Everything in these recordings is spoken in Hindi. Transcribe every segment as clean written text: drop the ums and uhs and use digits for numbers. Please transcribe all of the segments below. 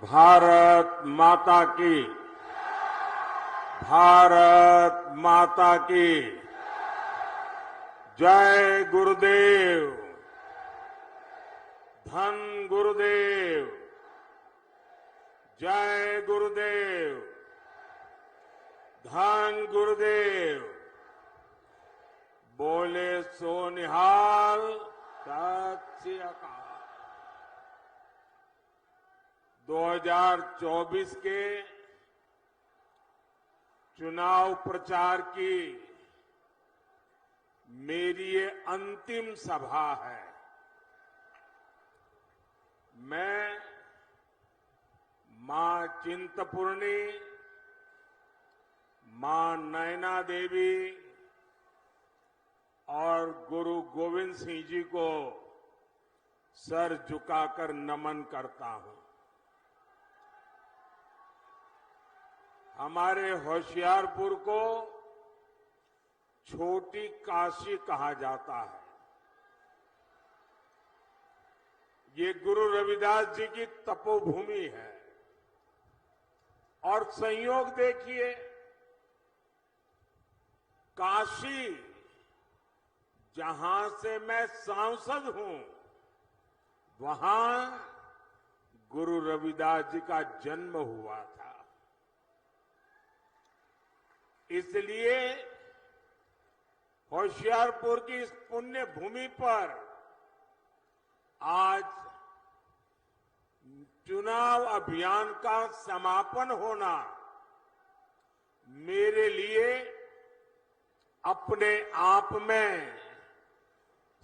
भारत माता की, भारत माता की जय गुरुदेव, धन गुरुदेव, जय गुरुदेव, धन गुरुदेव। बोले सो निहाल, सत श्री अकाल। 2024 के चुनाव प्रचार की मेरी ये अंतिम सभा है। मैं मां चिंतपूर्णी, मां नैना देवी और गुरु गोविंद सिंह जी को सर झुकाकर नमन करता हूं। हमारे होशियारपुर को छोटी काशी कहा जाता है। ये गुरु रविदास जी की तपोभूमि है और संयोग देखिए, काशी जहां से मैं सांसद हूं, वहां गुरु रविदास जी का जन्म हुआ था। इसलिए होशियारपुर की इस पुण्य भूमि पर आज चुनाव अभियान का समापन होना मेरे लिए अपने आप में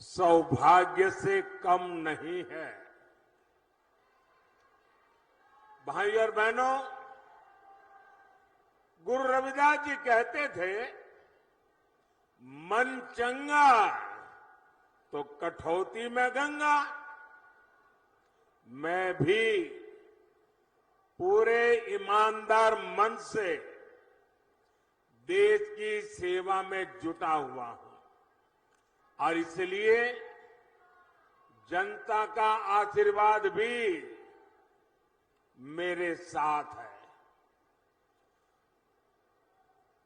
सौभाग्य से कम नहीं है। भाई और बहनों, गुरु रविदास जी कहते थे, मन चंगा तो कठौती में गंगा। मैं भी पूरे ईमानदार मन से देश की सेवा में जुटा हुआ हूं और इसलिए जनता का आशीर्वाद भी मेरे साथ है।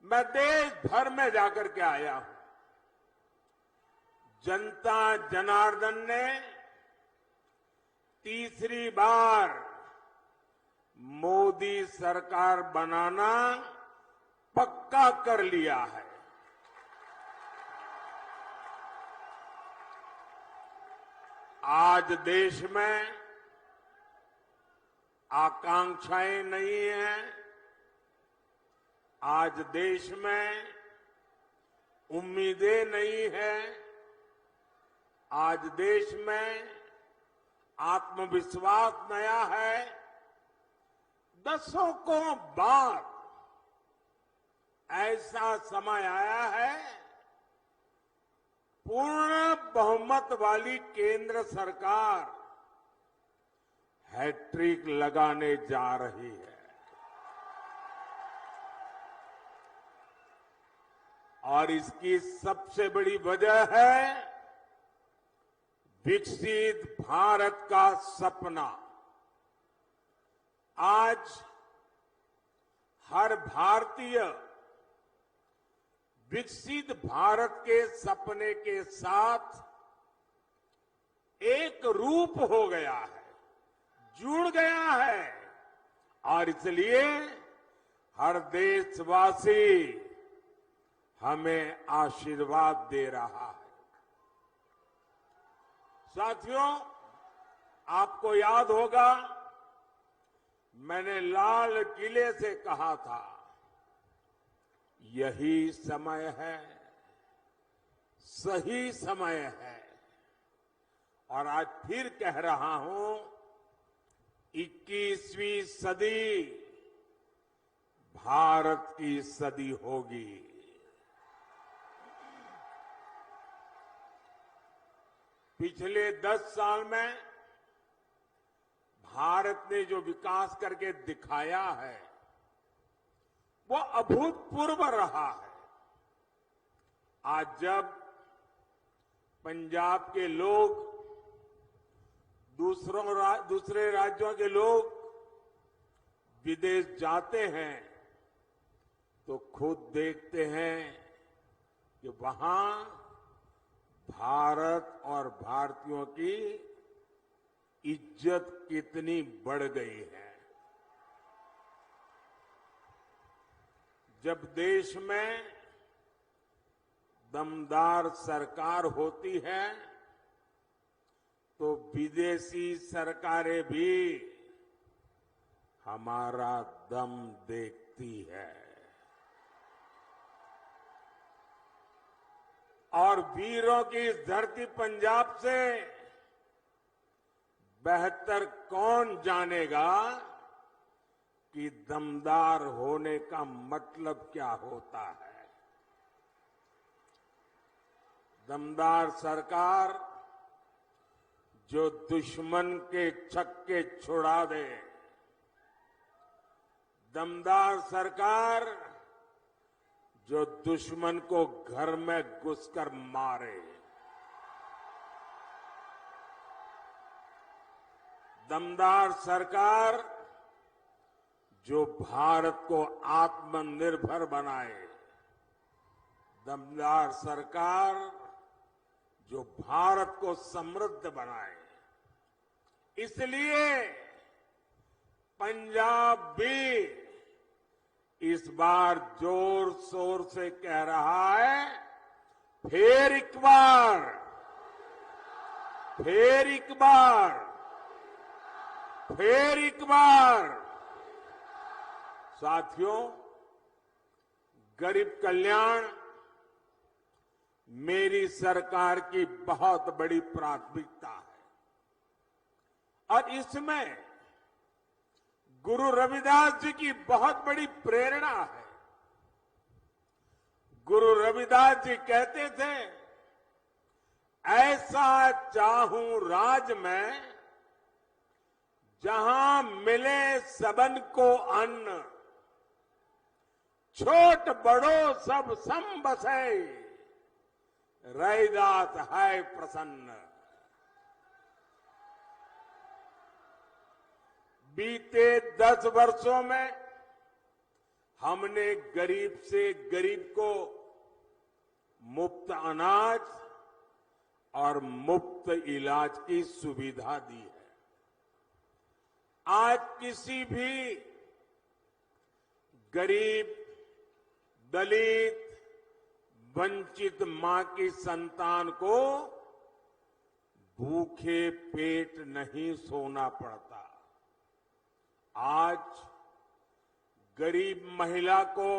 मैं देश भर में जाकर के आया हूं। जनता जनार्दन ने तीसरी बार मोदी सरकार बनाना पक्का कर लिया है। आज देश में आकांक्षाएं नहीं हैं। आज देश में उम्मीदें नहीं है। आज देश में आत्मविश्वास नया है। दशकों बाद ऐसा समय आया है, पूर्ण बहुमत वाली केंद्र सरकार हैट्रिक लगाने जा रही है। और इसकी सबसे बड़ी वजह है विकसित भारत का सपना। आज हर भारतीय विकसित भारत के सपने के साथ एक रूप हो गया है, जुड़ गया है और इसलिए हर देशवासी हमें आशीर्वाद दे रहा है। साथियों, आपको याद होगा, मैंने लाल किले से कहा था, यही समय है, सही समय है। और आज फिर कह रहा हूं, 21वीं सदी भारत की सदी होगी। पिछले 10 साल में भारत ने जो विकास करके दिखाया है, वो अभूतपूर्व रहा है। आज जब पंजाब के लोग, दूसरे राज्यों के लोग विदेश जाते हैं तो खुद देखते हैं कि वहां भारत और भारतीयों की इज्जत कितनी बढ़ गई है। जब देश में दमदार सरकार होती है तो विदेशी सरकारें भी हमारा दम देखती है। और वीरों की इस धरती पंजाब से बेहतर कौन जानेगा कि दमदार होने का मतलब क्या होता है। दमदार सरकार जो दुश्मन के छक्के छुड़ा दे, दमदार सरकार जो दुश्मन को घर में घुसकर मारे, दमदार सरकार जो भारत को आत्मनिर्भर बनाए, दमदार सरकार जो भारत को समृद्ध बनाए। इसलिए पंजाब भी इस बार जोर शोर से कह रहा है, फिर एक बार, फिर एक बार, फिर एक बार। साथियों, गरीब कल्याण मेरी सरकार की बहुत बड़ी प्राथमिकता है और इसमें गुरु रविदास जी की बहुत बड़ी प्रेरणा है। गुरु रविदास जी कहते थे, ऐसा चाहूं राज में जहां मिले सबन को अन्न, छोट बड़ो सब सम बसे, रैदास है प्रसन्न। बीते 10 वर्षों में हमने गरीब से गरीब को मुफ्त अनाज और मुफ्त इलाज की सुविधा दी है। आज किसी भी गरीब, दलित, वंचित मां की संतान को भूखे पेट नहीं सोना पड़ता। आज गरीब महिला को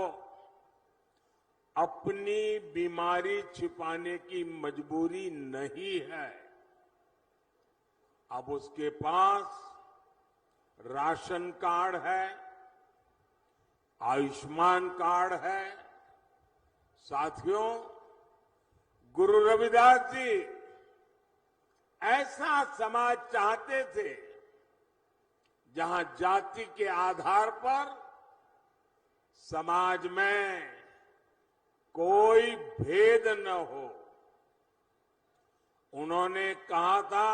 अपनी बीमारी छिपाने की मजबूरी नहीं है। अब उसके पास राशन कार्ड है, आयुष्मान कार्ड है। साथियों, गुरु रविदास जी ऐसा समाज चाहते थे जहां जाति के आधार पर समाज में कोई भेद न हो। उन्होंने कहा था,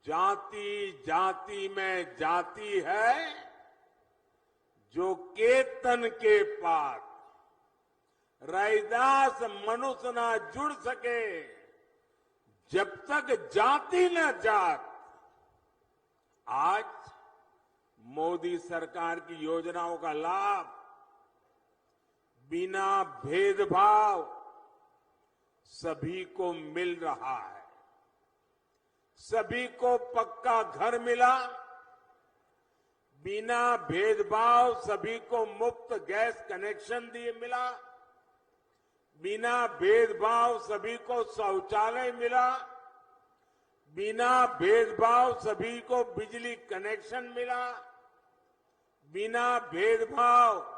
जाति जाति में जाति है, जो केतन के पात, रैदास मनुष्य ना जुड़ सके, जब तक जाति न जात। आज मोदी सरकार की योजनाओं का लाभ बिना भेदभाव सभी को मिल रहा है। सभी को पक्का घर मिला, बिना भेदभाव सभी को मुफ्त गैस कनेक्शन दिए मिला, बिना भेदभाव सभी को शौचालय मिला, बिना भेदभाव सभी को बिजली कनेक्शन मिला, बिना भेदभाव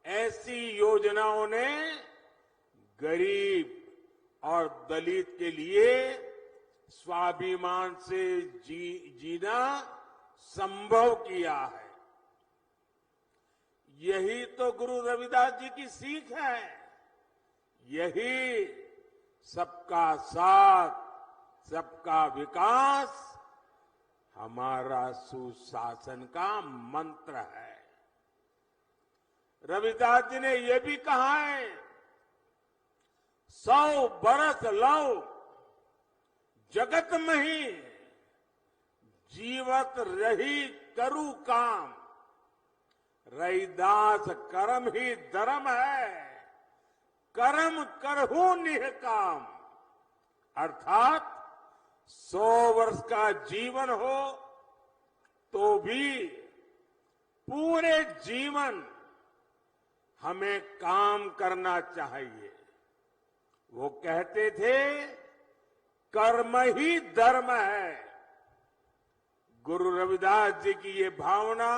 ऐसी योजनाओं ने गरीब और दलित के लिए स्वाभिमान से जीना संभव किया है। यही तो गुरु रविदास जी की सीख है। यही सबका साथ, सबका विकास हमारा सुशासन का मंत्र है। रविदास जी ने यह भी कहा है, 100 बरस लव जगत में ही, जीवत रही करु काम, रैदास कर्म ही धर्म है, कर्म करहु निह काम। अर्थात 100 वर्ष का जीवन हो तो भी पूरे जीवन हमें काम करना चाहिए। वो कहते थे कर्म ही धर्म है। गुरु रविदास जी की ये भावना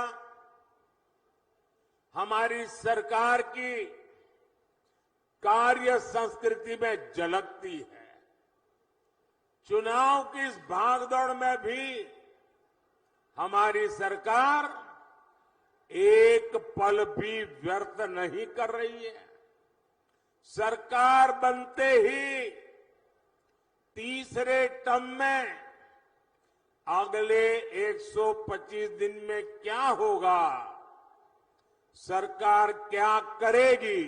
हमारी सरकार की कार्य संस्कृति में झलकती है। चुनाव की इस भागदौड़ में भी हमारी सरकार एक पल भी व्यर्थ नहीं कर रही है। सरकार बनते ही तीसरे टर्म में अगले 125 दिन में क्या होगा, सरकार क्या करेगी,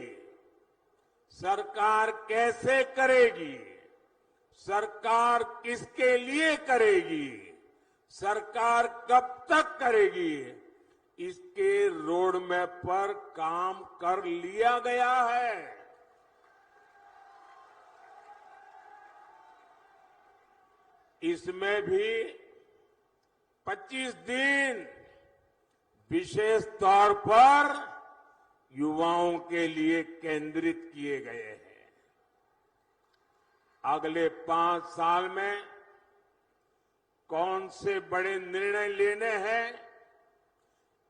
सरकार कैसे करेगी, सरकार किसके लिए करेगी, सरकार कब तक करेगी, इसके रोड मैप पर काम कर लिया गया है। इसमें भी 25 दिन विशेष तौर पर युवाओं के लिए केंद्रित किए गए हैं। अगले 5 साल में कौन से बड़े निर्णय लेने हैं,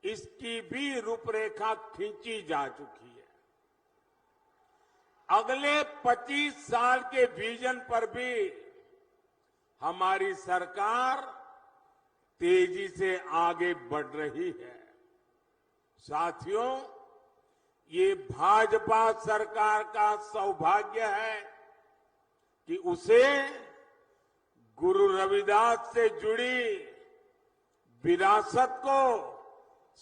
इसकी भी रूपरेखा खींची जा चुकी है। अगले 25 साल के विजन पर भी हमारी सरकार तेजी से आगे बढ़ रही है। साथियों, ये भाजपा सरकार का सौभाग्य है कि उसे गुरु रविदास से जुड़ी विरासत को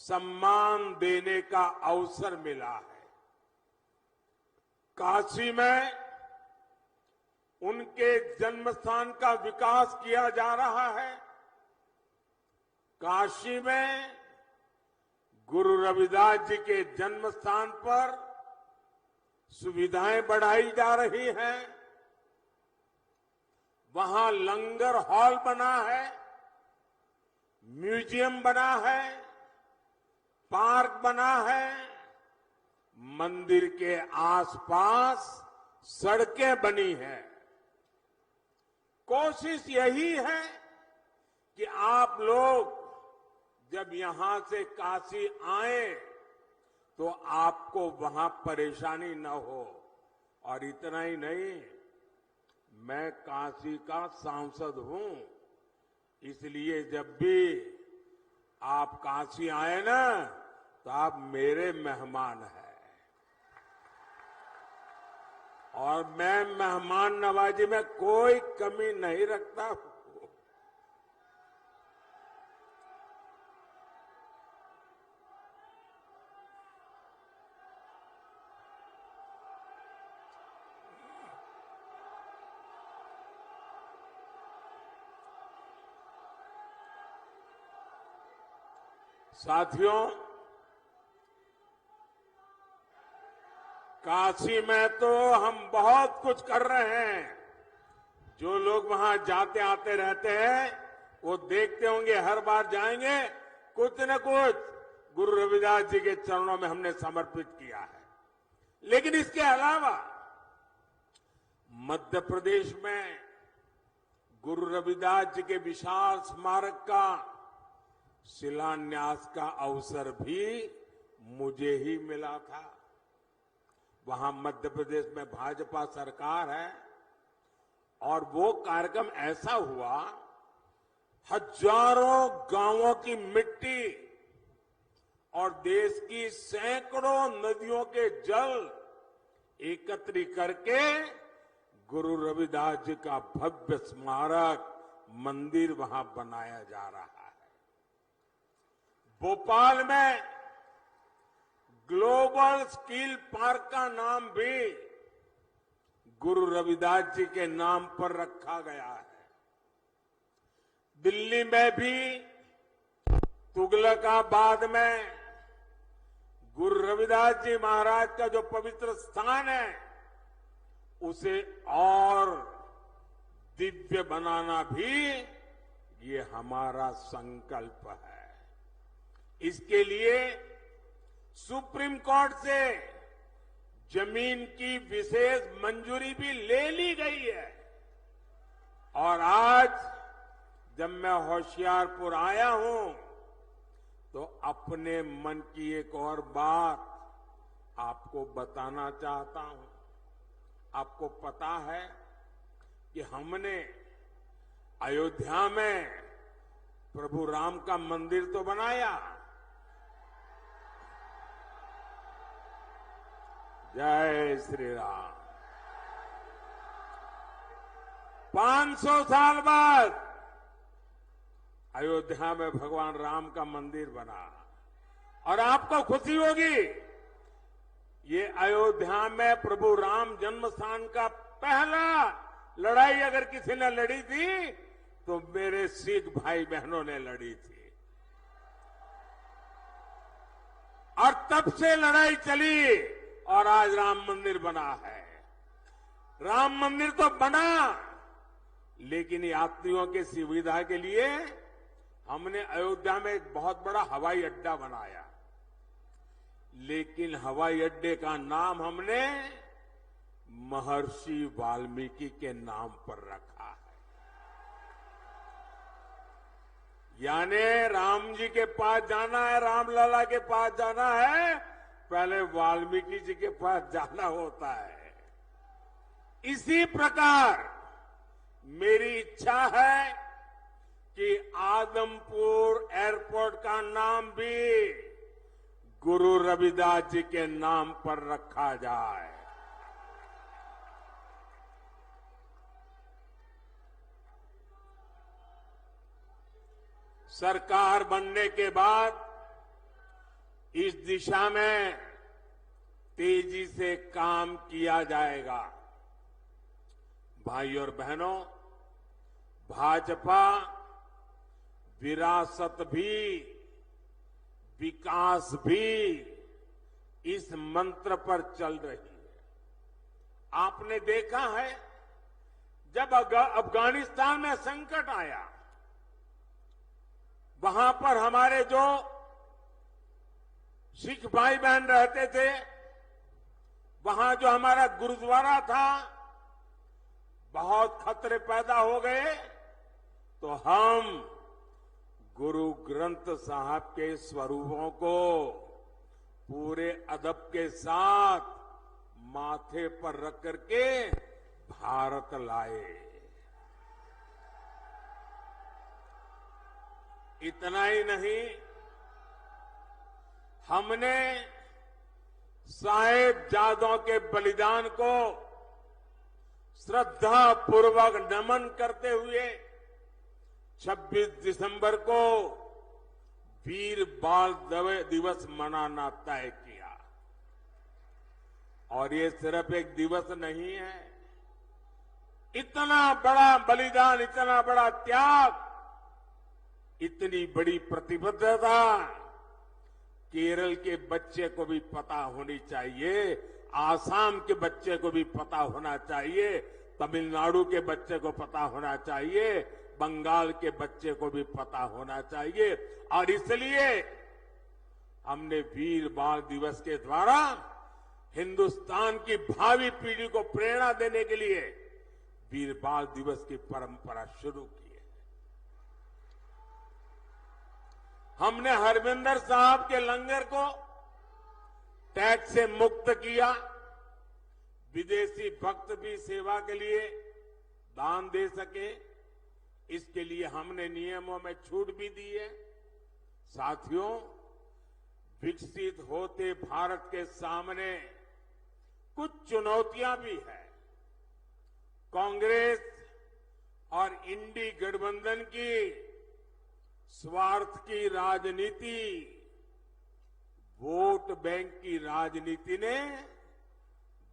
सम्मान देने का अवसर मिला है। काशी में उनके जन्मस्थान का विकास किया जा रहा है। काशी में गुरु रविदास जी के जन्म स्थान पर सुविधाएं बढ़ाई जा रही हैं। वहां लंगर हॉल बना है, म्यूजियम बना है, पार्क बना है, मंदिर के आसपास सड़कें बनी हैं। कोशिश यही है कि आप लोग जब यहां से काशी आए तो आपको वहां परेशानी न हो। और इतना ही नहीं, मैं काशी का सांसद हूं, इसलिए जब भी आप काशी आए ना तो आप मेरे मेहमान हैं। और मैं मेहमान नवाजी में कोई कमी नहीं रखता हूं। साथियों, काशी में तो हम बहुत कुछ कर रहे हैं। जो लोग वहां जाते आते रहते हैं वो देखते होंगे, हर बार जाएंगे कुछ न कुछ गुरु रविदास जी के चरणों में हमने समर्पित किया है। लेकिन इसके अलावा मध्य प्रदेश में गुरु रविदास जी के विशाल स्मारक का शिलान्यास का अवसर भी मुझे ही मिला था। वहां मध्य प्रदेश में भाजपा सरकार है और वो कार्यक्रम ऐसा हुआ, हजारों गांवों की मिट्टी और देश की सैकड़ों नदियों के जल एकत्रित करके गुरु रविदास जी का भव्य स्मारक मंदिर वहां बनाया जा रहा है। भोपाल में ग्लोबल स्किल पार्क का नाम भी गुरु रविदास जी के नाम पर रखा गया है। दिल्ली में भी तुगलकाबाद में गुरु रविदास जी महाराज का जो पवित्र स्थान है उसे और दिव्य बनाना भी ये हमारा संकल्प है। इसके लिए सुप्रीम कोर्ट से जमीन की विशेष मंजूरी भी ले ली गई है। और आज जब मैं होशियारपुर आया हूं तो अपने मन की एक और बात आपको बताना चाहता हूं। आपको पता है कि हमने अयोध्या में प्रभु राम का मंदिर तो बनाया, जय श्री राम। 500 साल बाद अयोध्या में भगवान राम का मंदिर बना और आपको खुशी होगी, ये अयोध्या में प्रभु राम जन्म स्थान का पहला लड़ाई अगर किसी ने लड़ी थी तो मेरे सिख भाई बहनों ने लड़ी थी। और तब से लड़ाई चली और आज राम मंदिर बना है। राम मंदिर तो बना, लेकिन यात्रियों की सुविधा के लिए हमने अयोध्या में एक बहुत बड़ा हवाई अड्डा बनाया। लेकिन हवाई अड्डे का नाम हमने महर्षि वाल्मीकि के नाम पर रखा है। यानी राम जी के पास जाना है, रामलला के पास जाना है, पहले वाल्मीकि जी के पास जाना होता है। इसी प्रकार मेरी इच्छा है कि आदमपुर एयरपोर्ट का नाम भी गुरु रविदास जी के नाम पर रखा जाए। सरकार बनने के बाद इस दिशा में तेजी से काम किया जाएगा। भाई और बहनों, भाजपा विरासत भी विकास भी इस मंत्र पर चल रही है। आपने देखा है जब अफगानिस्तान में संकट आया, वहां पर हमारे जो सिख भाई बहन रहते थे, वहां जो हमारा गुरुद्वारा था, बहुत खतरे पैदा हो गए, तो हम गुरु ग्रंथ साहब के स्वरूपों को पूरे अदब के साथ माथे पर रख करके भारत लाए। इतना ही नहीं, हमने साहिबजादों के बलिदान को श्रद्धा पूर्वक नमन करते हुए 26 दिसंबर को वीर बाल दिवस मनाना तय किया। और ये सिर्फ एक दिवस नहीं है, इतना बड़ा बलिदान, इतना बड़ा त्याग, इतनी बड़ी प्रतिबद्धता केरल के बच्चे को भी पता होनी चाहिए, आसाम के बच्चे को भी पता होना चाहिए, तमिलनाडु के बच्चे को पता होना चाहिए, बंगाल के बच्चे को भी पता होना चाहिए। और इसलिए हमने वीर बाल दिवस के द्वारा हिंदुस्तान की भावी पीढ़ी को प्रेरणा देने के लिए वीर बाल दिवस की परंपरा शुरू की है। हमने हरमिंदर साहब के लंगर को टैक्स से मुक्त किया। विदेशी भक्त भी सेवा के लिए दान दे सके, इसके लिए हमने नियमों में छूट भी दी है। साथियों, विकसित होते भारत के सामने कुछ चुनौतियां भी है। कांग्रेस और इंडी गठबंधन की स्वार्थ की राजनीति, वोट बैंक की राजनीति ने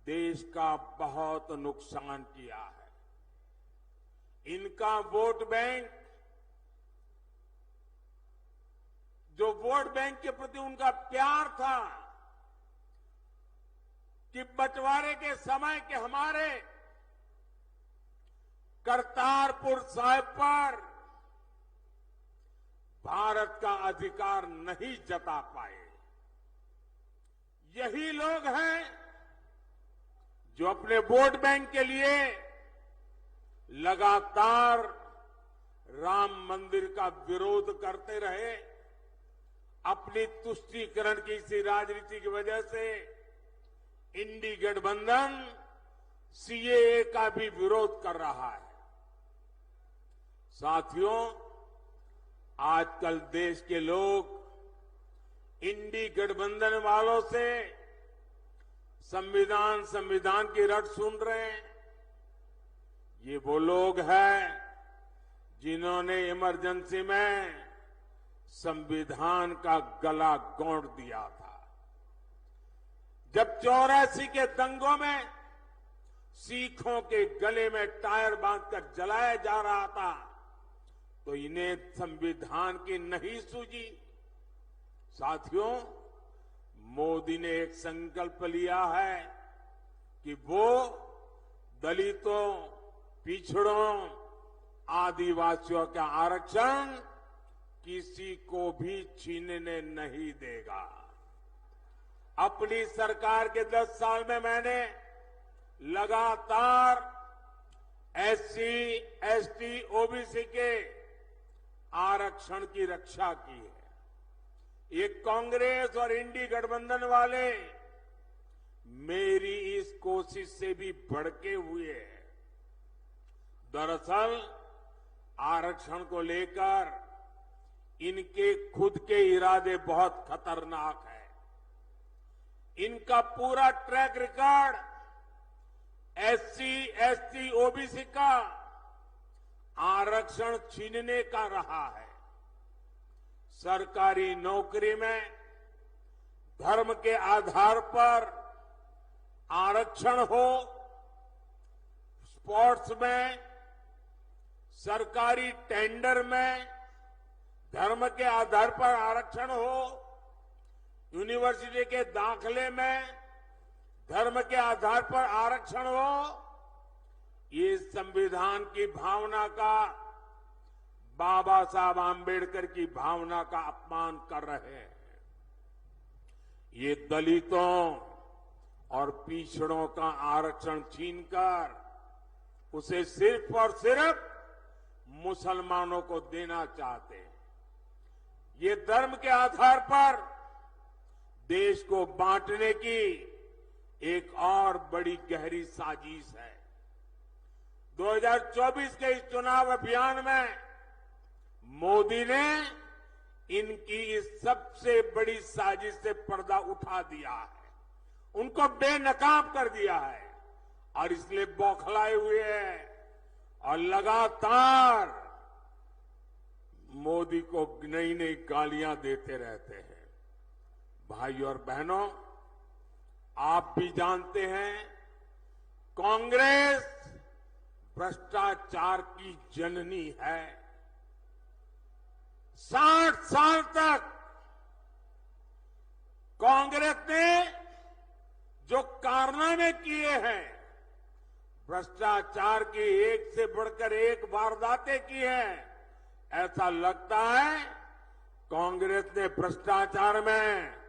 देश का बहुत नुकसान किया है। इनका वोट बैंक, जो वोट बैंक के प्रति उनका प्यार था कि बंटवारे के समय के हमारे करतारपुर साहिब पर भारत का अधिकार नहीं जता पाए, यही लोग हैं जो अपने वोट बैंक के लिए लगातार राम मंदिर का विरोध करते रहे। अपनी तुष्टीकरण की इसी राजनीति की वजह से इंडी गठबंधन सीएए का भी विरोध कर रहा है। साथियों, आजकल देश के लोग इंडी गठबंधन वालों से संविधान की रट सुन रहे हैं। ये वो लोग हैं जिन्होंने इमरजेंसी में संविधान का गला घोंट दिया था। जब 84 के दंगों में सिखों के गले में टायर बांधकर जलाया जा रहा था, तो इन्हें संविधान की नहीं सूझी। साथियों, मोदी ने एक संकल्प लिया है कि वो दलितों, पिछड़ों, आदिवासियों का आरक्षण किसी को भी छीनने नहीं देगा। अपनी सरकार के 10 साल में मैंने लगातार एससी, एसटी, ओबीसी के आरक्षण की रक्षा की है। ये कांग्रेस और इंडी गठबंधन वाले मेरी इस कोशिश से भी भड़के हुए हैं। दरअसल आरक्षण को लेकर इनके खुद के इरादे बहुत खतरनाक है। इनका पूरा track record SC, ST, OBC का आरक्षण छीनने का रहा है। सरकारी नौकरी में धर्म के आधार पर आरक्षण हो, स्पोर्ट्स में, सरकारी टेंडर में धर्म के आधार पर आरक्षण हो, यूनिवर्सिटी के दाखले में धर्म के आधार पर आरक्षण हो, ये संविधान की भावना का, बाबा साहब आंबेडकर की भावना का अपमान कर रहे हैं। ये दलितों और पिछड़ों का आरक्षण छीनकर उसे सिर्फ और सिर्फ मुसलमानों को देना चाहते हैं। ये धर्म के आधार पर देश को बांटने की एक और बड़ी गहरी साजिश है। 2024 के इस चुनाव अभियान में मोदी ने इनकी इस सबसे बड़ी साजिश से पर्दा उठा दिया है, उनको बेनकाब कर दिया है और इसलिए बौखलाए हुए हैं और लगातार मोदी को नई नई गालियां देते रहते हैं। भाई और बहनों, आप भी जानते हैं कांग्रेस भ्रष्टाचार की जननी है। 60 साल तक कांग्रेस ने जो कारनामे किए हैं, भ्रष्टाचार की एक से बढ़कर एक वारदातें की हैं, ऐसा लगता है कांग्रेस ने भ्रष्टाचार में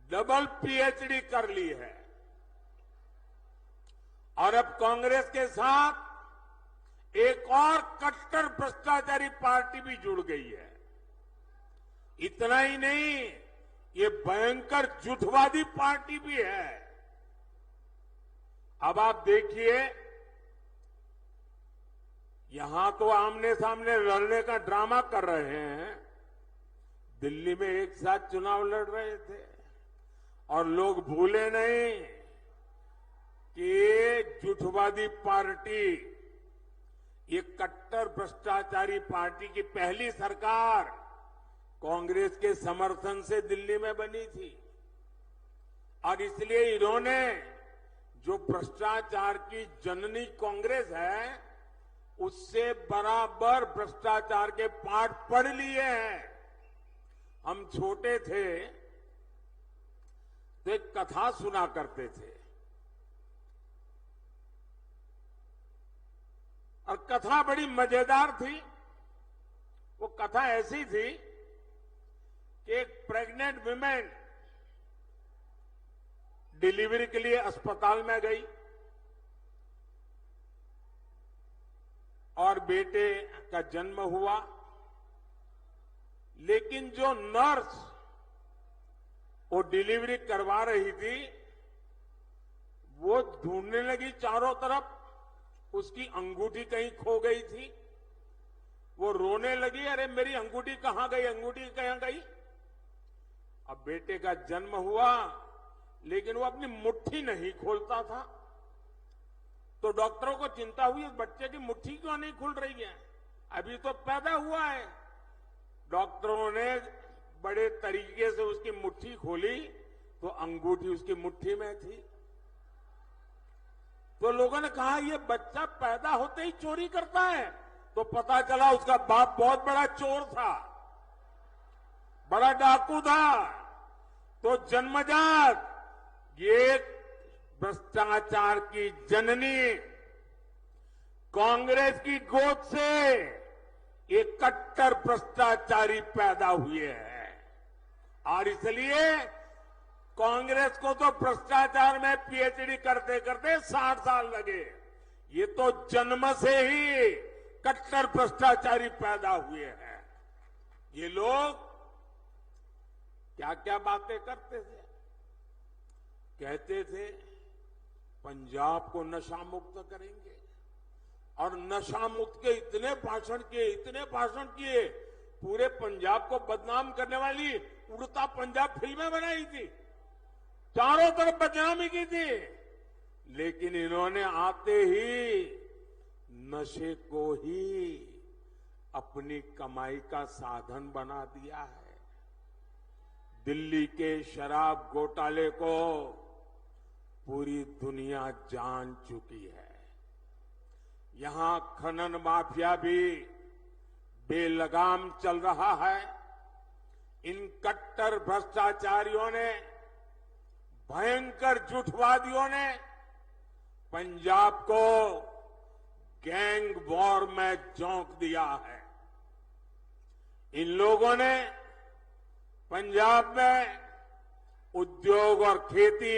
डबल पीएचडी कर ली है। और अब कांग्रेस के साथ एक और कट्टर भ्रष्टाचारी पार्टी भी जुड़ गई है। इतना ही नहीं, ये भयंकर जुठवादी पार्टी भी है। अब आप देखिए, यहां तो आमने सामने लड़ने का ड्रामा कर रहे हैं, दिल्ली में एक साथ चुनाव लड़ रहे थे और लोग भूले नहीं कि ये जुठवादी पार्टी, ये कट्टर भ्रष्टाचारी पार्टी की पहली सरकार कांग्रेस के समर्थन से दिल्ली में बनी थी और इसलिए इन्होंने जो भ्रष्टाचार की जननी कांग्रेस है उससे बराबर भ्रष्टाचार के पाठ पढ़ लिए हैं। हम छोटे थे तो एक कथा सुना करते थे और कथा बड़ी मजेदार थी। वो कथा ऐसी थी कि एक प्रेग्नेंट वुमेन डिलीवरी के लिए अस्पताल में गई और बेटे का जन्म हुआ, लेकिन जो नर्स वो डिलीवरी करवा रही थी वो ढूंढने लगी चारों तरफ, उसकी अंगूठी कहीं खो गई थी। वो रोने लगी, अरे मेरी अंगूठी कहां गई, अंगूठी कहां गई। अब बेटे का जन्म हुआ लेकिन वो अपनी मुट्ठी नहीं खोलता था, तो डॉक्टरों को चिंता हुई बच्चे की मुट्ठी क्यों नहीं खुल रही है, अभी तो पैदा हुआ है। डॉक्टरों ने बड़े तरीके से उसकी मुट्ठी खोली तो अंगूठी उसकी मुट्ठी में थी। तो लोगों ने कहा ये बच्चा पैदा होते ही चोरी करता है, तो पता चला उसका बाप बहुत बड़ा चोर था, बड़ा डाकू था। तो जन्मजात ये भ्रष्टाचार की जननी कांग्रेस की गोद से एक कट्टर भ्रष्टाचारी पैदा हुए हैं और इसलिए कांग्रेस को तो भ्रष्टाचार में पीएचडी करते करते 60 साल लगे। ये तो जन्म से ही कट्टर भ्रष्टाचारी पैदा हुए हैं। ये लोग क्या क्या बातें करते थे, कहते थे पंजाब को नशा मुक्त करेंगे और नशा मुक्त के इतने भाषण किए, पूरे पंजाब को बदनाम करने वाली उड़ता पंजाब फिल्में बनाई थी, चारों तरफ बदनामी की थी। लेकिन इन्होंने आते ही नशे को ही अपनी कमाई का साधन बना दिया है। दिल्ली के शराब घोटाले को पूरी दुनिया जान चुकी है। यहां खनन माफिया भी बेलगाम चल रहा है। इन कट्टर भ्रष्टाचारियों ने, भयंकर झूठवादियों ने पंजाब को गैंग वॉर में झोंक दिया है। इन लोगों ने पंजाब में उद्योग और खेती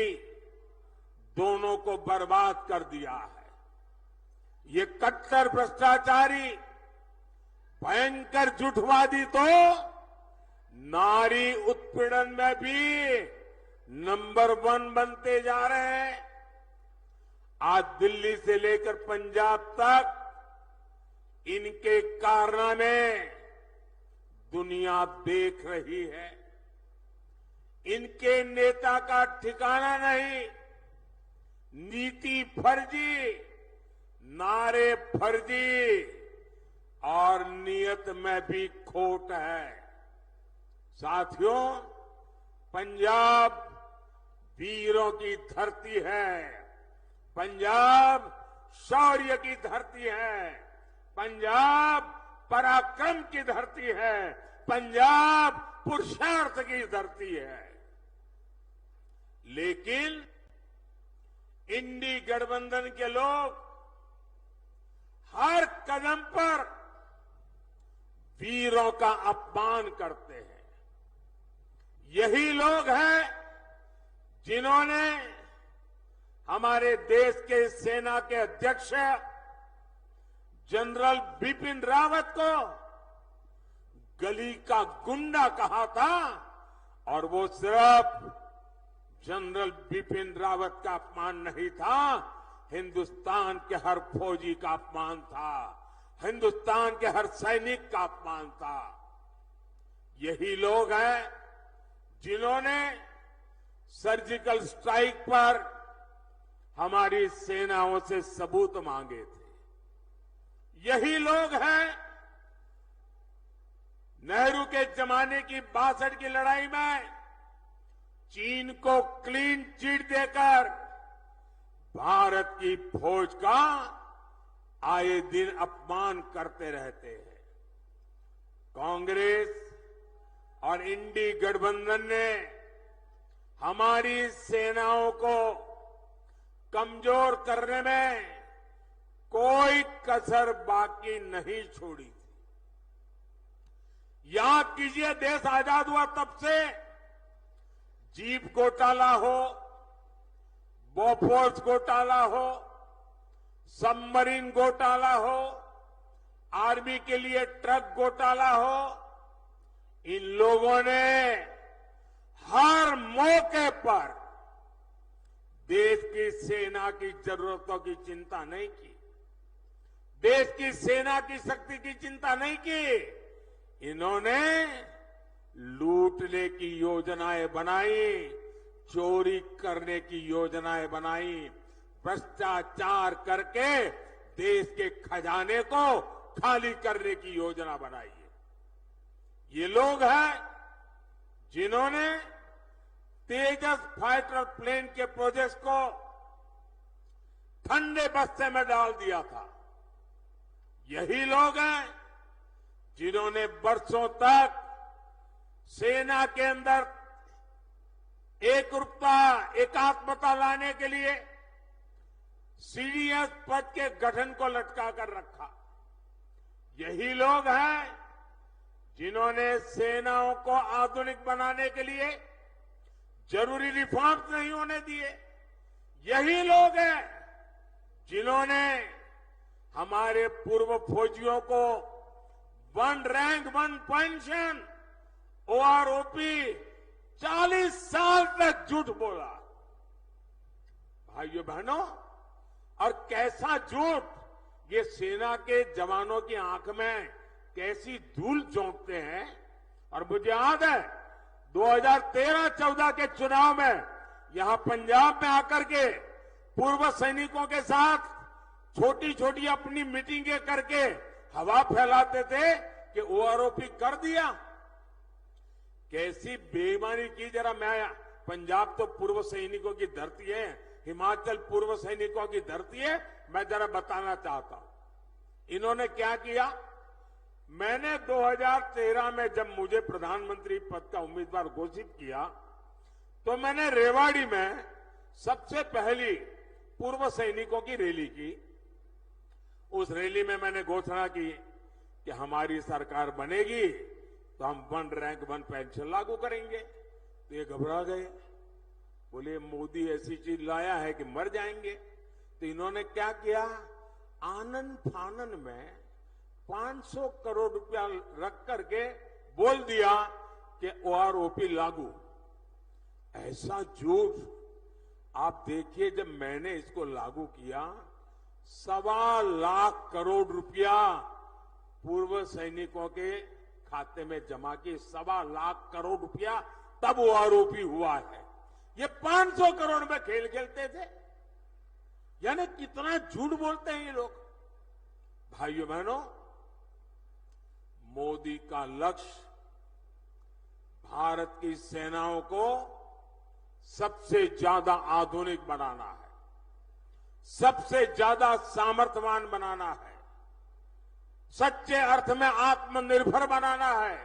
दोनों को बर्बाद कर दिया है। ये कट्टर भ्रष्टाचारी, भयंकर झूठवादी तो नारी उत्पीड़न में भी नंबर 1 बनते जा रहे हैं। आज दिल्ली से लेकर पंजाब तक इनके कारनामे दुनिया देख रही है। इनके नेता का ठिकाना नहीं, नीति फर्जी, नारे फर्जी और नियत में भी खोट है। साथियों, पंजाब वीरों की धरती है, पंजाब शौर्य की धरती है, पंजाब पराक्रम की धरती है, पंजाब पुरुषार्थ की धरती है। लेकिन इंडी गठबंधन के लोग हर कदम पर वीरों का अपमान करते हैं। यही लोग हैं जिन्होंने हमारे देश के सेना के अध्यक्ष जनरल बिपिन रावत को गली का गुंडा कहा था, और वो सिर्फ जनरल बिपिन रावत का अपमान नहीं था, हिंदुस्तान के हर फौजी का अपमान था, हिंदुस्तान के हर सैनिक का अपमान था। यही लोग हैं जिन्होंने सर्जिकल स्ट्राइक पर हमारी सेनाओं से सबूत मांगे थे। यही लोग हैं नेहरू के जमाने की 62 की लड़ाई में चीन को क्लीन चिट देकर भारत की फौज का आए दिन अपमान करते रहते हैं। कांग्रेस और इंडी गठबंधन ने हमारी सेनाओं को कमजोर करने में कोई कसर बाकी नहीं छोड़ी थी। याद कीजिए, देश आजाद हुआ तब से जीप घोटाला हो, बोफोर्स घोटाला हो, सबमरीन घोटाला हो, आर्मी के लिए ट्रक घोटाला हो, इन लोगों ने हर मौके पर देश की सेना की जरूरतों की चिंता नहीं की, देश की सेना की शक्ति की चिंता नहीं की। इन्होंने लूटने की योजनाएं बनाई, चोरी करने की योजनाएं बनाई, भ्रष्टाचार करके देश के खजाने को खाली करने की योजना बनाई है। ये लोग हैं जिन्होंने तेजस फाइटर प्लेन के प्रोजेक्ट को ठंडे बस्ते में डाल दिया था। यही लोग हैं जिन्होंने वर्षों तक सेना के अंदर एकरूपता, एकात्मता लाने के लिए सीडीएस पद के गठन को लटका कर रखा। यही लोग हैं जिन्होंने सेनाओं को आधुनिक बनाने के लिए जरूरी रिफॉर्म्स नहीं होने दिए। यही लोग हैं जिन्होंने हमारे पूर्व फौजियों को 1 रैंक 1 पेंशन, ओआरओपी 40 साल तक झूठ बोला। भाइयों बहनों, और कैसा झूठ, ये सेना के जवानों की आंख में कैसी धूल झोंकते हैं। और मुझे याद है 2013-14 के चुनाव में यहां पंजाब में आकर के पूर्व सैनिकों के साथ छोटी छोटी अपनी मीटिंगें करके हवा फैलाते थे कि ओआरओपी कर दिया। कैसी बेईमानी की, जरा मैं, पंजाब तो पूर्व सैनिकों की धरती है, हिमाचल पूर्व सैनिकों की धरती है, मैं जरा बताना चाहता हूं इन्होंने क्या किया। मैंने 2013 में जब मुझे प्रधानमंत्री पद का उम्मीदवार घोषित किया तो मैंने रेवाड़ी में सबसे पहली पूर्व सैनिकों की रैली की। उस रैली में मैंने घोषणा की कि हमारी सरकार बनेगी तो हम 1 रैंक 1 पेंशन लागू करेंगे। तो ये घबरा गए, बोले मोदी ऐसी चीज लाया है कि मर जाएंगे। तो इन्होंने क्या किया, आनंद फानन में 500 करोड़ रुपया रख करके बोल दिया कि ओआरओपी लागू। ऐसा झूठ। आप देखिए, जब मैंने इसको लागू किया 1.25 लाख करोड़ रुपया पूर्व सैनिकों के खाते में जमा किए। 1.25 लाख करोड़ रुपया तब ओआरओपी हुआ है। ये 500 करोड़ में खेल खेलते थे। यानी कितना झूठ बोलते हैं ये लोग। भाइयों बहनों, मोदी का लक्ष्य भारत की सेनाओं को सबसे ज्यादा आधुनिक बनाना है, सबसे ज्यादा सामर्थ्यवान बनाना है, सच्चे अर्थ में आत्मनिर्भर बनाना है।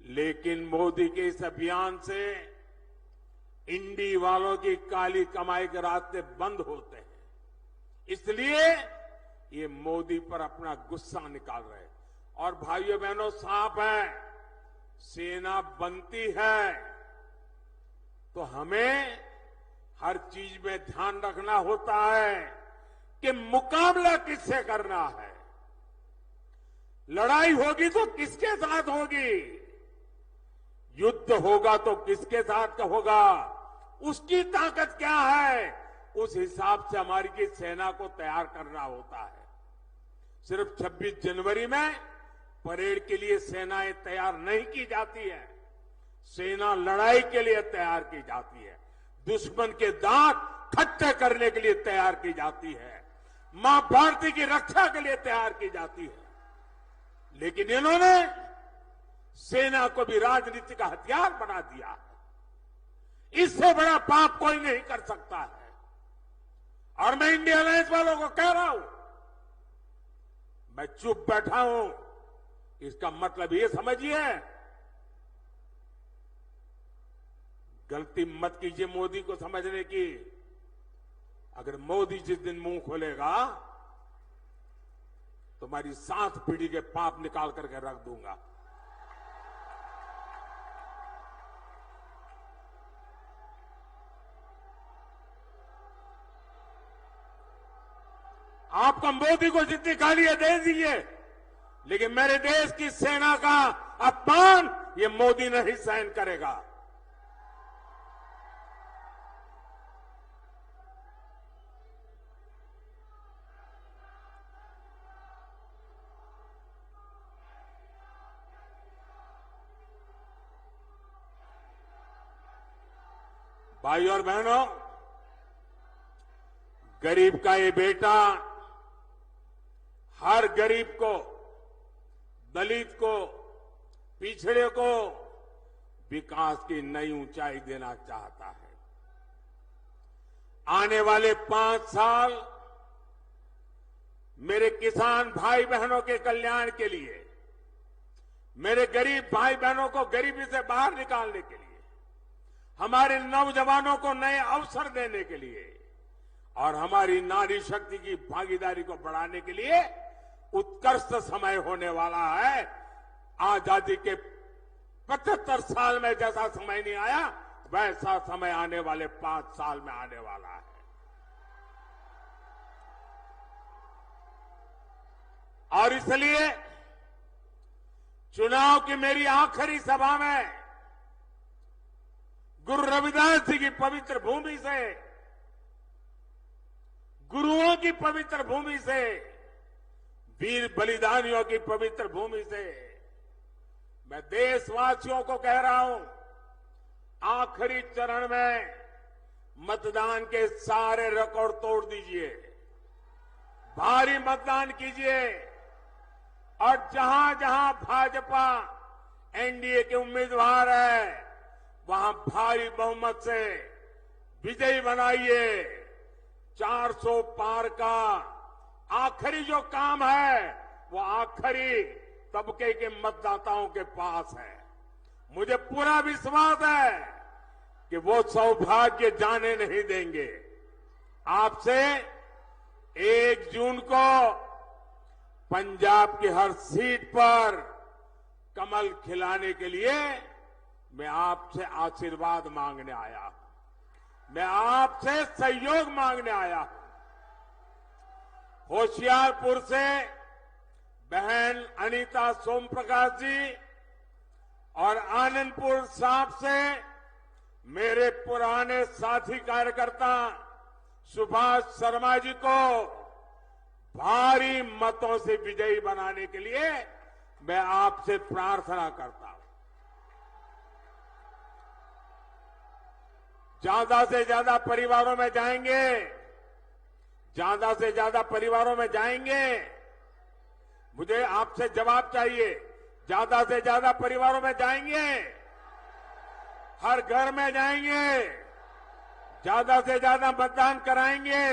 लेकिन मोदी के इस अभियान से इंडी वालों की काली कमाई के रास्ते बंद होते हैं। इसलिए ये मोदी पर अपना गुस्सा निकाल रहे हैं। और भाइयों बहनों, साफ है, सेना बनती है तो हमें हर चीज में ध्यान रखना होता है कि मुकाबला किससे करना है। लड़ाई होगी तो किसके साथ होगी, युद्ध होगा तो किसके साथ का होगा, उसकी ताकत क्या है, उस हिसाब से हमारी की सेना को तैयार करना होता है। सिर्फ 26 जनवरी में परेड के लिए सेनाएं तैयार नहीं की जाती है। सेना लड़ाई के लिए तैयार की जाती है, दुश्मन के दांत खट्टे करने के लिए तैयार की जाती है, मां भारती की रक्षा के लिए तैयार की जाती है। लेकिन इन्होंने सेना को भी राजनीति का हथियार बना दिया है। इससे बड़ा पाप कोई नहीं कर सकता है। और मैं इंडिया अलायंस वालों को कह रहा हूं, मैं चुप बैठा हूं, इसका मतलब ये समझिए, गलती मत कीजिए मोदी को समझने की। अगर मोदी जिस दिन मुंह खोलेगा तो हमारी 7 पीढ़ी के पाप निकाल करके रख दूंगा। आपको मोदी को जितनी गालियां दे दीजिए, लेकिन मेरे देश की सेना का अपमान ये मोदी नहीं सहन करेगा। भाई और बहनों, गरीब का ये बेटा हर गरीब को, दलित को, पिछड़े को विकास की नई ऊंचाई देना चाहता है। आने वाले 5 साल मेरे किसान भाई बहनों के कल्याण के लिए, मेरे गरीब भाई बहनों को गरीबी से बाहर निकालने के लिए, हमारे नौजवानों को नए अवसर देने के लिए और हमारी नारी शक्ति की भागीदारी को बढ़ाने के लिए उत्कृष्ट समय होने वाला है। आजादी के 75 साल में जैसा समय नहीं आया, वैसा समय आने वाले 5 साल में आने वाला है। और इसलिए चुनाव की मेरी आखिरी सभा में गुरु रविदास जी की पवित्र भूमि से, गुरुओं की पवित्र भूमि से, वीर बलिदानियों की पवित्र भूमि से मैं देशवासियों को कह रहा हूं, आखिरी चरण में मतदान के सारे रिकॉर्ड तोड़ दीजिए, भारी मतदान कीजिए और जहां जहां भाजपा एनडीए के उम्मीदवार है वहां भारी बहुमत से विजयी बनाइए। 400 पार का आखिरी जो काम है वो आखिरी तबके के मतदाताओं के पास है। मुझे पूरा विश्वास है कि वो सौभाग्य जाने नहीं देंगे। आपसे 1 जून को पंजाब की हर सीट पर कमल खिलाने के लिए मैं आपसे आशीर्वाद मांगने आया हूं, मैं आपसे सहयोग मांगने आया हूं। होशियारपुर से बहन अनीता सोमप्रकाश जी और आनंदपुर साहब से मेरे पुराने साथी कार्यकर्ता सुभाष शर्मा जी को भारी मतों से विजयी बनाने के लिए मैं आपसे प्रार्थना करता हूं। ज्यादा से ज्यादा परिवारों में जाएंगे, ज्यादा से ज्यादा परिवारों में जाएंगे। मुझे आपसे जवाब चाहिए, ज्यादा से ज्यादा परिवारों में जाएंगे, हर घर में जाएंगे, ज्यादा से ज्यादा मतदान कराएंगे,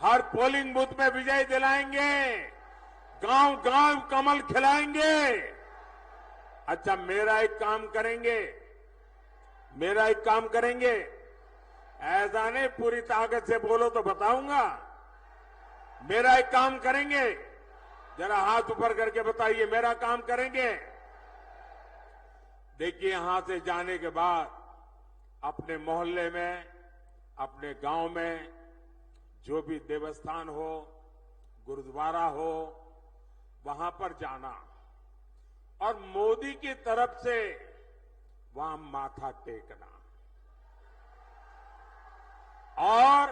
हर पोलिंग बूथ में विजय दिलाएंगे, गांव गांव कमल खिलाएंगे। अच्छा, मेरा एक काम करेंगे, मेरा एक काम करेंगे, ऐसा नहीं पूरी ताकत से बोलो तो बताऊंगा। मेरा एक काम करेंगे, जरा हाथ ऊपर करके बताइए, मेरा काम करेंगे। देखिए, यहां से जाने के बाद अपने मोहल्ले में, अपने गांव में जो भी देवस्थान हो, गुरुद्वारा हो, वहां पर जाना और मोदी की तरफ से वहां माथा टेकना और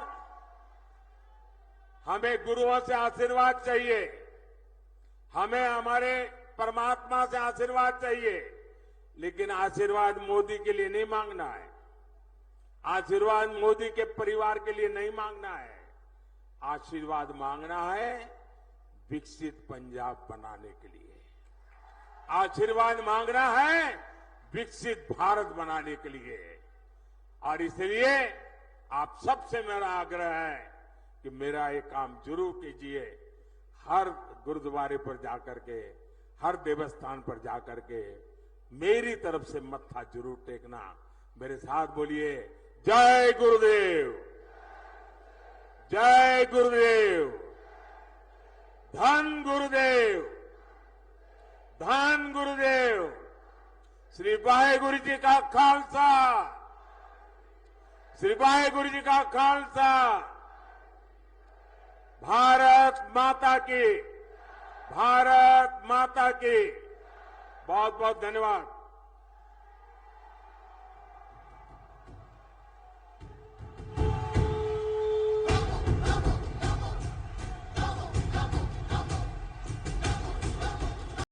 हमें गुरुओं से आशीर्वाद चाहिए, हमें हमारे परमात्मा से आशीर्वाद चाहिए, लेकिन आशीर्वाद मोदी के लिए नहीं मांगना है, आशीर्वाद मोदी के परिवार के लिए नहीं मांगना है। आशीर्वाद मांगना है विकसित पंजाब बनाने के लिए, आशीर्वाद मांगना है विकसित भारत बनाने के लिए। और इसलिए आप सबसे मेरा आग्रह है कि मेरा ये काम जरूर कीजिए। हर गुरुद्वारे पर जाकर के, हर देवस्थान पर जाकर के मेरी तरफ से मत्था जरूर टेकना। मेरे साथ बोलिए, जय गुरुदेव, जय गुरुदेव, धन गुरुदेव, धन गुरुदेव। श्री वाहेगुरु जी का खालसा, श्री वाहेगुरु जी का खालसा। भारत माता की, भारत माता की। बहुत बहुत धन्यवाद।